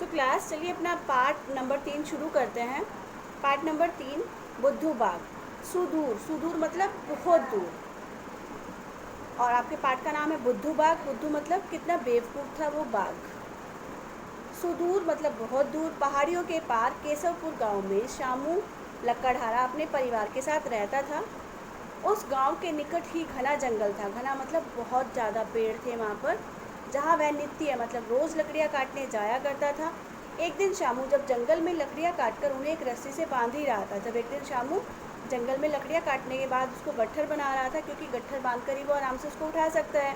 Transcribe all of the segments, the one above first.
So class चलिए अपना part number 3 शुरू करते हैं। पार्ट नंबर 3, बुद्धू बाग। सुदूर, सुदूर मतलब बहुत दूर। और आपके पार्ट का नाम है बुद्धू बाग। बुद्धू मतलब कितना बेवकूफ़ था वो बाघ। सुदूर मतलब बहुत दूर। पहाड़ियों के पार केशवपुर गांव में शामू लक्कड़हारा अपने परिवार के साथ रहता था। उस गांव के निकट ही घना जंगल था। घना मतलब बहुत ज़्यादा पेड़ थे वहाँ पर, जहाँ वह नित्य मतलब रोज़ लकड़ियाँ काटने जाया करता था। एक दिन शामू जब जंगल में लकड़ियाँ काटकर उन्हें एक रस्सी से बांध ही रहा था। जब एक दिन शामू जंगल में लकड़ियाँ काटने के बाद उसको गट्ठर बना रहा था, क्योंकि गट्ठर बांधकर ही वो आराम से उसको उठा सकता है,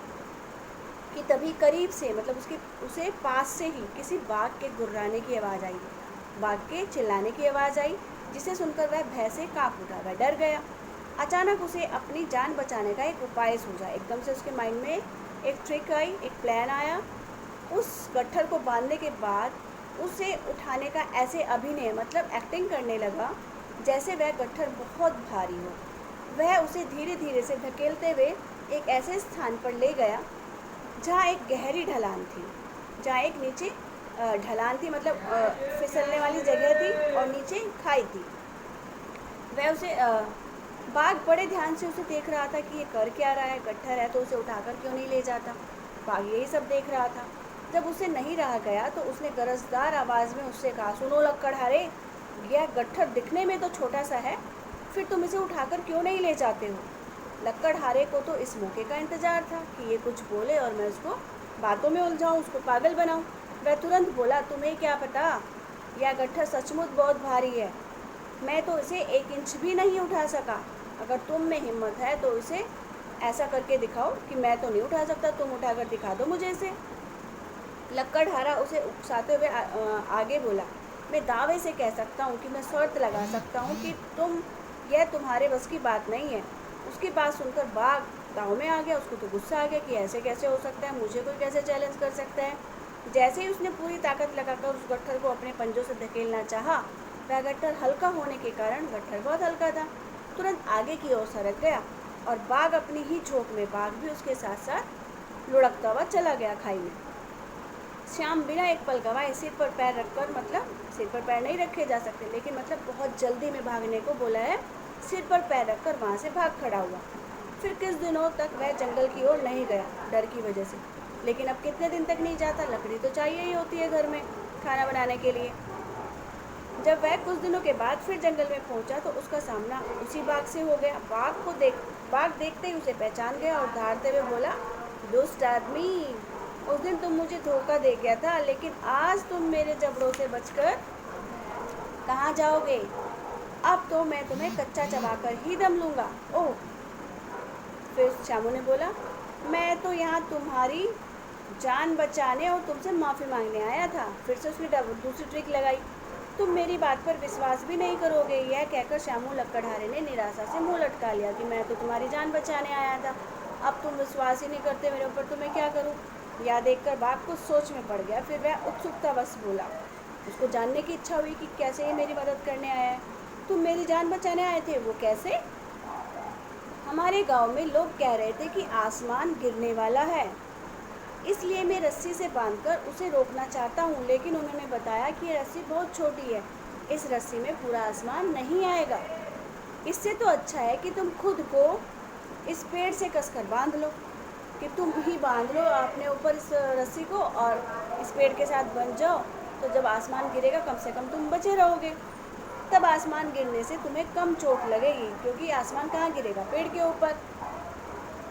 कि तभी करीब से मतलब उसे पास से ही किसी बाघ के गुर्राने की आवाज़ आई, बाघ के चिल्लाने की आवाज़ आई, जिसे सुनकर वह भय से काँप उठा। वह डर गया। अचानक उसे अपनी जान बचाने का एक उपाय सूझा। एकदम से उसके माइंड में एक ट्रिक आई, एक प्लान आया। उस गट्ठर को बांधने के बाद उसे उठाने का ऐसे अभिनय मतलब एक्टिंग करने लगा जैसे वह गट्ठर बहुत भारी हो। वह उसे धीरे धीरे से धकेलते हुए एक ऐसे स्थान पर ले गया जहाँ एक गहरी ढलान थी, जहाँ एक नीचे ढलान थी मतलब फिसलने वाली जगह थी और नीचे खाई थी। वह उसे बाघ बड़े ध्यान से उसे देख रहा था कि ये कर क्या रहा है, गट्ठर है तो उसे उठाकर क्यों नहीं ले जाता। बाघ यही सब देख रहा था। जब उसे नहीं रहा गया तो उसने गरजदार आवाज़ में उससे कहा, सुनो लक्कड़हारे, यह गट्ठर दिखने में तो छोटा सा है, फिर तुम इसे उठाकर क्यों नहीं ले जाते हो। लक्कड़हारे को तो इस मौके का इंतजार था कि ये कुछ बोले और मैं उसको बातों में उलझाऊँ, उसको पागल बनाऊँ। वह तुरंत बोला, तुम्हें क्या पता, यह गट्ठर सचमुच बहुत भारी है, मैं तो इसे 1 इंच भी नहीं उठा सका। अगर तुम में हिम्मत है तो इसे ऐसा करके दिखाओ कि मैं तो नहीं उठा सकता, तुम उठाकर दिखा दो मुझे इसे। लक्कड़हारा उसे उकसाते हुए आगे बोला, मैं दावे से कह सकता हूँ कि मैं शर्त लगा सकता हूँ कि यह तुम्हारे बस की बात नहीं है। उसकी बात सुनकर बाघ दाव में आ गया। उसको तो गुस्सा आ गया कि ऐसे कैसे हो सकता है, मुझे कोई कैसे चैलेंज कर सकता है। जैसे ही उसने पूरी ताकत लगाकर उस गट्ठर को अपने पंजों से धकेलना चाहा, वह गट्ठर हल्का होने के कारण गट्ठर बहुत हल्का था, तुरंत आगे की ओर सरक गया और बाघ अपनी ही झोंक में बाघ भी उसके साथ साथ लुढ़कता हुआ चला गया खाई में। श्याम बिना एक पल गवाए सिर पर पैर रखकर, मतलब सिर पर पैर नहीं रखे जा सकते लेकिन मतलब बहुत जल्दी में भागने को बोला है, सिर पर पैर रखकर वहाँ से भाग खड़ा हुआ। फिर कुछ दिनों तक वह जंगल की ओर नहीं गया डर की वजह से। लेकिन अब कितने दिन तक नहीं जाता, लकड़ी तो चाहिए ही होती है घर में खाना बनाने के लिए। जब वह कुछ दिनों के बाद फिर जंगल में पहुंचा तो उसका सामना उसी बाघ से हो गया। बाघ देखते ही उसे पहचान गया और धारते हुए बोला, दुष्ट आदमी, उस दिन तुम मुझे धोखा दे गया था, लेकिन आज तुम मेरे जबड़ों से बचकर कहाँ जाओगे। अब तो मैं तुम्हें कच्चा चबाकर ही दम लूँगा। ओह, फिर श्यामू ने बोला, मैं तो यहाँ तुम्हारी जान बचाने और तुमसे माफ़ी मांगने आया था। फिर से उसने दूसरी ट्रिक लगाई, तुम मेरी बात पर विश्वास भी नहीं करोगे। यह कहकर श्यामू लक्कड़हारे ने निराशा से मुंह लटका लिया कि मैं तो तुम्हारी जान बचाने आया था, अब तुम विश्वास ही नहीं करते मेरे ऊपर, तो मैं क्या करूँ। यह देखकर बाघ कुछ सोच में पड़ गया। फिर वह उत्सुकतावश बोला, उसको जानने की इच्छा हुई कि कैसे ये मेरी मदद करने आया है। तुम मेरी जान बचाने आए थे, वो कैसे। हमारे गांव में लोग कह रहे थे कि आसमान गिरने वाला है, इसलिए मैं रस्सी से बांधकर उसे रोकना चाहता हूँ, लेकिन उन्होंने बताया कि ये रस्सी बहुत छोटी है, इस रस्सी में पूरा आसमान नहीं आएगा। इससे तो अच्छा है कि तुम खुद को इस पेड़ से कसकर बांध लो, कि तुम ही बांध लो अपने ऊपर इस रस्सी को और इस पेड़ के साथ बंध जाओ, तो जब आसमान गिरेगा कम से कम तुम बचे रहोगे। तब आसमान गिरने से तुम्हें कम चोट लगेगी, क्योंकि आसमान कहाँ गिरेगा, पेड़ के ऊपर।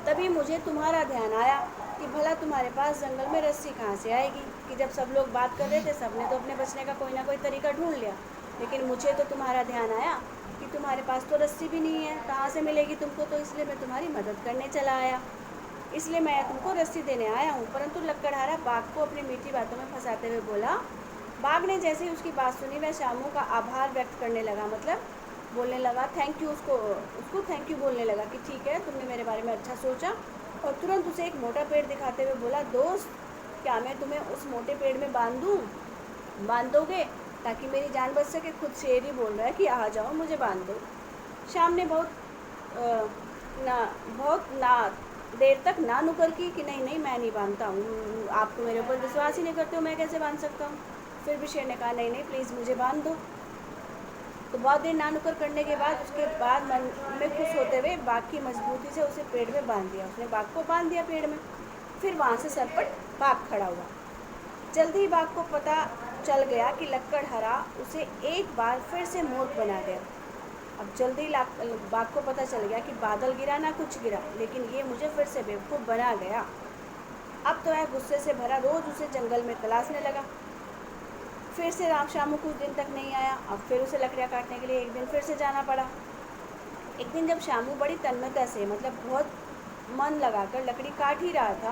तभी मुझे तुम्हारा ध्यान आया कि भला तुम्हारे पास जंगल में रस्सी कहाँ से आएगी, कि जब सब लोग बात कर रहे थे सबने तो अपने बचने का कोई ना कोई तरीका ढूंढ लिया, लेकिन मुझे तो तुम्हारा ध्यान आया कि तुम्हारे पास तो रस्सी भी नहीं है, कहाँ से मिलेगी तुमको, तो इसलिए मैं तुम्हारी मदद करने चला आया, इसलिए मैं तुमको रस्सी देने आया हूँ। परंतु लक्कड़हारा बाघ को अपनी मीठी बातों में फंसाते हुए बोला। बाघ ने जैसे ही उसकी बात सुनी वह श्यामू का आभार व्यक्त करने लगा, मतलब बोलने लगा थैंक यू, उसको थैंक यू बोलने लगा कि ठीक है तुमने मेरे बारे में अच्छा सोचा। और तुरंत उसे एक मोटा पेड़ दिखाते हुए बोला, दोस्त, क्या मैं तुम्हें उस मोटे पेड़ में बांध दोगे ताकि मेरी जान बच सके। खुद शेर ही बोल रहा है कि आ जाओ मुझे बांध दो। शाम ने बहुत ना देर तक ना नुकर की कि नहीं नहीं मैं नहीं बांधता हूँ, आप तो मेरे ऊपर विश्वास ही नहीं करते हो, मैं कैसे बांध सकता हूँ। फिर भी शेर ने कहा नहीं नहीं प्लीज़ मुझे बांध दो। तो बहुत देर ना नुक्कर करने के बाद उसके बाद मन में खुश होते हुए बाघ की मजबूती से उसे पेड़ में बांध दिया। उसने बाघ को बांध दिया पेड़ में। फिर वहाँ से सरपट बाघ खड़ा हुआ। जल्दी ही बाघ को पता चल गया कि लक्कड़हरा उसे एक बार फिर से मूर्ख बना गया। अब जल्दी बाघ को पता चल गया कि बादल गिरा ना कुछ गिरा, लेकिन ये मुझे फिर से बेवकूफ़ बना गया। अब तो वह गुस्से से भरा रोज़ उसे जंगल में तलाशने लगा। फिर से राम शामू कुछ दिन तक नहीं आया। अब फिर उसे लकड़ियाँ काटने के लिए एक दिन फिर से जाना पड़ा। एक दिन जब शामू बड़ी तन्मयता से मतलब बहुत मन लगाकर लकड़ी काट ही रहा था,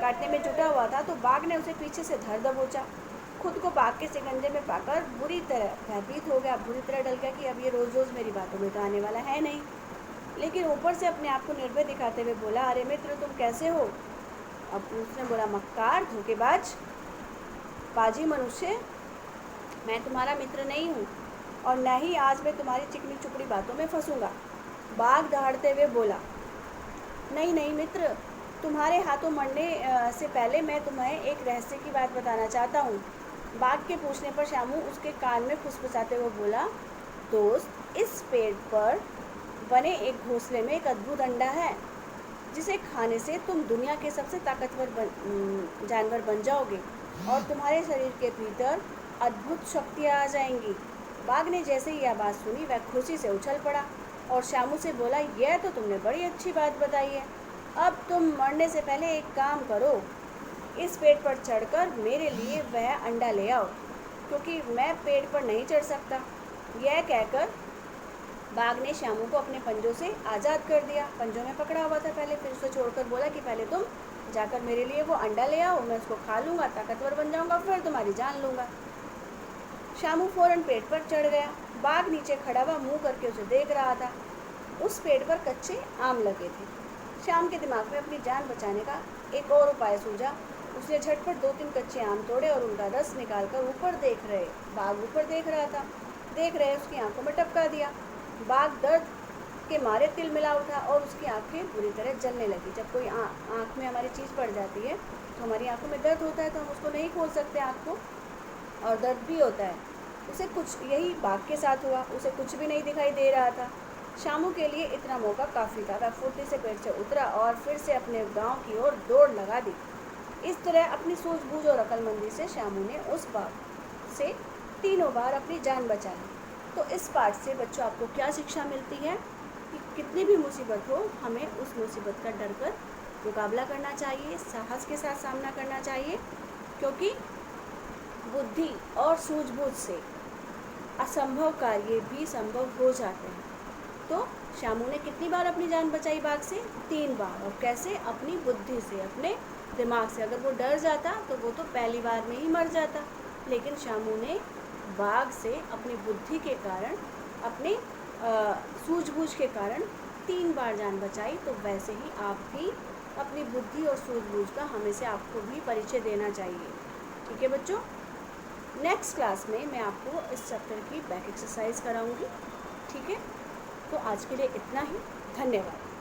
काटने में जुटा हुआ था, तो बाघ ने उसे पीछे से धर दबोचा। खुद को बाघ के शिकंजे में पाकर बुरी तरह भयभीत हो गया, बुरी तरह डर गया कि अब ये रोज़ रोज़ मेरी बातों में तो आने वाला है नहीं। लेकिन ऊपर से अपने आप को निर्भय दिखाते हुए बोला, अरे मित्र तुम कैसे हो? अब उसने बोला, मक्कार, धोखेबाज, बाजी मनुष्य, मैं तुम्हारा मित्र नहीं हूँ और न ही आज मैं तुम्हारी चिकनी चुपड़ी बातों में फंसूंगा। बाघ दहाड़ते हुए बोला, नहीं नहीं मित्र, तुम्हारे हाथों मरने से पहले मैं तुम्हें एक रहस्य की बात बताना चाहता हूँ। बाघ के पूछने पर शामू उसके कान में फुसफुसाते हुए बोला, दोस्त, इस पेड़ पर बने एक घोंसले में एक अद्भुत अंडा है जिसे खाने से तुम दुनिया के सबसे ताकतवर जानवर बन जाओगे और तुम्हारे शरीर के भीतर अद्भुत शक्तियाँ आ जाएंगी। बाघ ने जैसे ही यह बात सुनी वह खुशी से उछल पड़ा और शामू से बोला, यह तो तुमने बड़ी अच्छी बात बताई है। अब तुम मरने से पहले एक काम करो, इस पेड़ पर चढ़कर मेरे लिए वह अंडा ले आओ, क्योंकि मैं पेड़ पर नहीं चढ़ सकता। यह कहकर बाघ ने शामू को अपने पंजों से आज़ाद कर दिया। पंजों में पकड़ा हुआ था पहले, फिर उसे छोड़कर बोला कि पहले तुम जाकर मेरे लिए वो अंडा ले आओ, मैं उसको खा लूँगा, ताकतवर बन जाऊँगा, फिर तुम्हारी जान लूँगा। शामू फौरन पेड़ पर चढ़ गया। बाघ नीचे खड़ा हुआ मुँह करके उसे देख रहा था। उस पेड़ पर कच्चे आम लगे थे। शाम के दिमाग में अपनी जान बचाने का एक और उपाय सूझा। उसने झटपट 2-3 कच्चे आम तोड़े और उनका रस निकालकर ऊपर देख रहे बाघ ऊपर देख रहा था, देख रहे उसकी आंखों में टपका दिया। बाघ दर्द के मारे तिलमिला उठा और उसकी आंखें बुरी तरह जलने लगी। जब कोई आँख में हमारी चीज़ पड़ जाती है तो हमारी आंखों में दर्द होता है, तो हम उसको नहीं खोल सकते आँख को, और दर्द भी होता है। उसे कुछ यही बाघ के साथ हुआ। उसे कुछ भी नहीं दिखाई दे रहा था। शामू के लिए इतना मौका काफ़ी था। वह फुर्ती से पेड़ से उतरा और फिर से अपने गांव की ओर दौड़ लगा दी। इस तरह अपनी सूझबूझ और अक्लमंदी से शामू ने उस बाघ से 3 बार अपनी जान बचा ली। तो इस पाठ से बच्चों आपको क्या शिक्षा मिलती है कि कितनी भी मुसीबत हो, हमें उस मुसीबत का डर कर मुकाबला करना चाहिए, साहस के साथ सामना करना चाहिए, क्योंकि बुद्धि और सूझबूझ से असंभव कार्य भी संभव हो जाते हैं। तो शामू ने कितनी बार अपनी जान बचाई बाघ से? 3 बार। और कैसे? अपनी बुद्धि से, अपने दिमाग से। अगर वो डर जाता तो वो तो पहली बार में ही मर जाता, लेकिन शामू ने बाघ से अपनी बुद्धि के कारण, अपने सूझबूझ के कारण 3 बार जान बचाई। तो वैसे ही आप भी अपनी बुद्धि और सूझबूझ का हमेशा आपको भी परिचय देना चाहिए। ठीक है बच्चों, नेक्स्ट क्लास में मैं आपको इस चैप्टर की बैक एक्सरसाइज कराऊंगी। ठीक है, तो आज के लिए इतना ही। धन्यवाद।